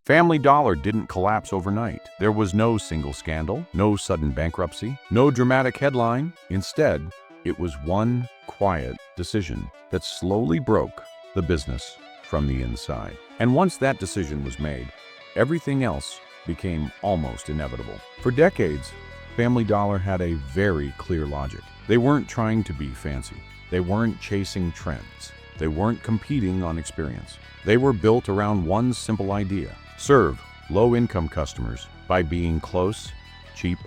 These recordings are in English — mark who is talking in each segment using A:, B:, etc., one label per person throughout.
A: Family Dollar didn't collapse overnight. There was no single scandal, no sudden bankruptcy, no dramatic headline. Instead, it was one quiet decision that slowly broke the business from the inside. And once that decision was made, everything else became almost inevitable. For decades, Family Dollar had a very clear logic. They weren't trying to be fancy. They weren't chasing trends. They weren't competing on experience. They were built around one simple idea: serve low-income customers by being close, cheap,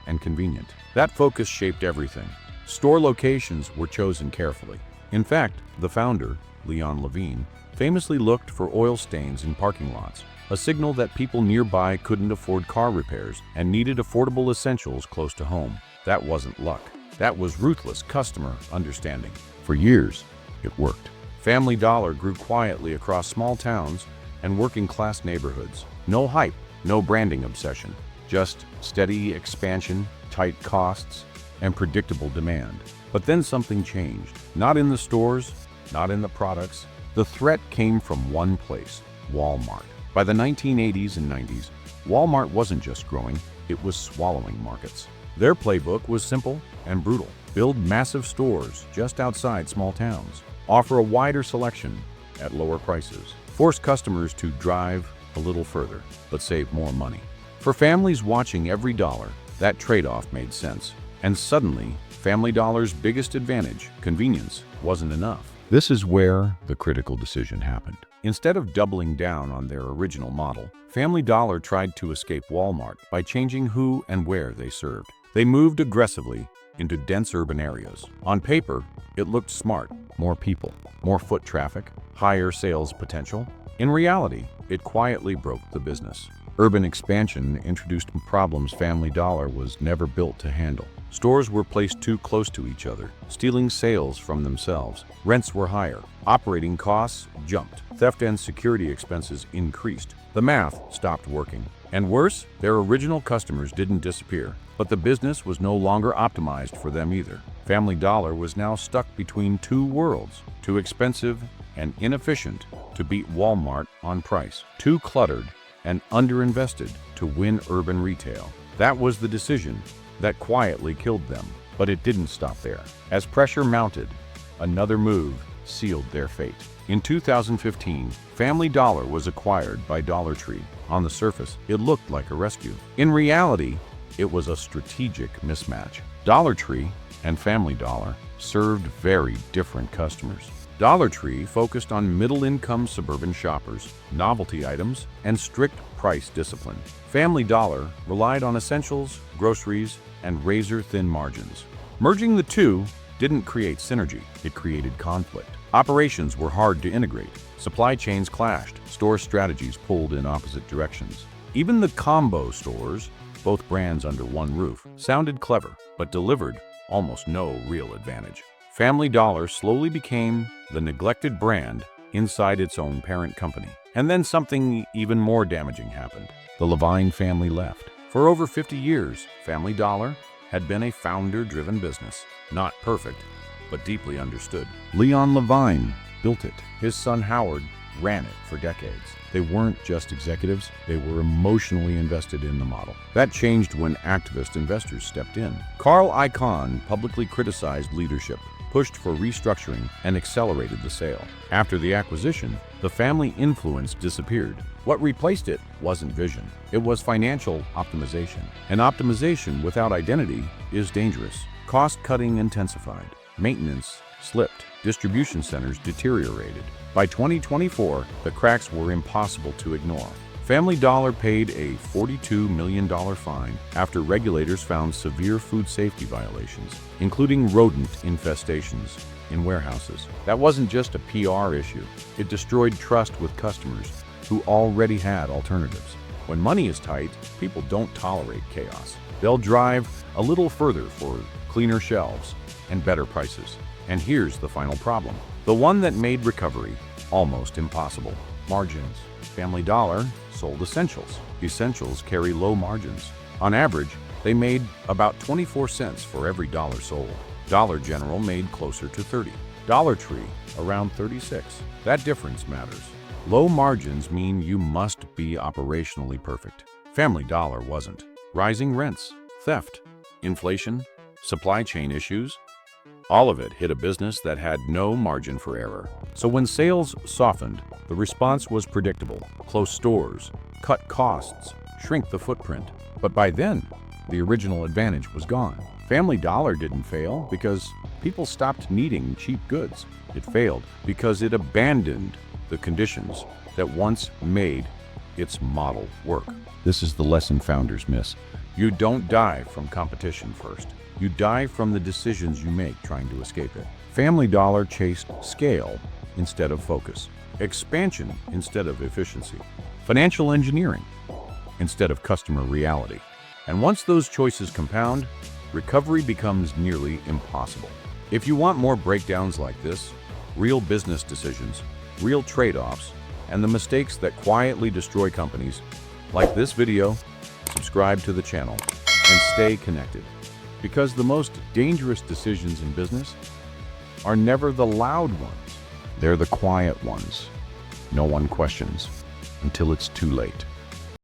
A: and convenient. That focus shaped everything. Store locations were chosen carefully. In fact, the founder, Leon Levine, famously looked for oil stains in parking lots, a signal that people nearby couldn't afford car repairs and needed affordable essentials close to home. That wasn't luck. That was ruthless customer understanding. For years, it worked. Family Dollar grew quietly across small towns and working-class neighborhoods. No hype, no branding obsession, just steady expansion, tight costs, and predictable demand. But then something changed. Not in the stores, not in the products. The threat came from one place: Walmart. By the 1980s and 90s, Walmart wasn't just growing, it was swallowing markets. Their playbook was simple and brutal. Build massive stores just outside small towns. Offer a wider selection at lower prices. Force customers to drive a little further, but save more money. For families watching every dollar, that trade-off made sense. And suddenly, Family Dollar's biggest advantage, convenience, wasn't enough. This is where the critical decision happened. Instead of doubling down on their original model, Family Dollar tried to escape Walmart by changing who and where they served. They moved aggressively into dense urban areas. On paper, it looked smart: more people, more foot traffic, higher sales potential. In reality, it quietly broke the business. Urban expansion introduced problems Family Dollar was never built to handle. Stores were placed too close to each other, stealing sales from themselves. Rents were higher. Operating costs jumped. Theft and security expenses increased. The math stopped working. And worse, their original customers didn't disappear, but the business was no longer optimized for them either. Family Dollar was now stuck between two worlds: too expensive and inefficient to beat Walmart on price, too cluttered and underinvested to win urban retail. That was the decision that quietly killed them. But it didn't stop there. As pressure mounted, another move sealed their fate. In 2015, Family Dollar was acquired by Dollar Tree. On the surface, it looked like a rescue. In reality, it was a strategic mismatch. Dollar Tree and Family Dollar served very different customers. Dollar Tree focused on middle-income suburban shoppers, novelty items, and strict price discipline. Family Dollar relied on essentials, groceries, and razor-thin margins. Merging the two didn't create synergy, it created conflict. Operations were hard to integrate. Supply chains clashed. Store strategies pulled in opposite directions. Even the combo stores, both brands under one roof, sounded clever, but delivered almost no real advantage. Family Dollar slowly became the neglected brand inside its own parent company. And then something even more damaging happened. The Levine family left. For over 50 years, Family Dollar had been a founder-driven business. Not perfect, but deeply understood. Leon Levine built it. His son Howard ran it for decades. They weren't just executives, they were emotionally invested in the model. That changed when activist investors stepped in. Carl Icahn publicly criticized leadership, pushed for restructuring, and accelerated the sale. After the acquisition, the family influence disappeared. What replaced it wasn't vision, it was financial optimization. And optimization without identity is dangerous. Cost-cutting intensified. Maintenance slipped. Distribution centers deteriorated. By 2024, the cracks were impossible to ignore. Family Dollar paid a $42 million fine after regulators found severe food safety violations, including rodent infestations in warehouses. That wasn't just a PR issue. It destroyed trust with customers who already had alternatives. When money is tight, people don't tolerate chaos. They'll drive a little further for cleaner shelves and better prices. And here's the final problem, the one that made recovery almost impossible: margins. Family Dollar sold essentials. Essentials carry low margins. On average, they made about 24 cents for every dollar sold. Dollar General made closer to 30. Dollar Tree around 36. That difference matters. Low margins mean you must be operationally perfect. Family Dollar wasn't. Rising rents, theft, inflation, supply chain issues, all of it hit a business that had no margin for error. So when sales softened, the response was predictable. Close stores, cut costs, shrink the footprint. But by then, the original advantage was gone. Family Dollar didn't fail because people stopped needing cheap goods. It failed because it abandoned the conditions that once made its model work. This is the lesson founders miss. You don't die from competition first. You die from the decisions you make trying to escape it. Family Dollar chased scale instead of focus, expansion instead of efficiency, financial engineering instead of customer reality. And once those choices compound, recovery becomes nearly impossible. If you want more breakdowns like this, real business decisions, real trade-offs, and the mistakes that quietly destroy companies, like this video, subscribe to the channel, and stay connected. Because the most dangerous decisions in business are never the loud ones. They're the quiet ones no one questions until it's too late.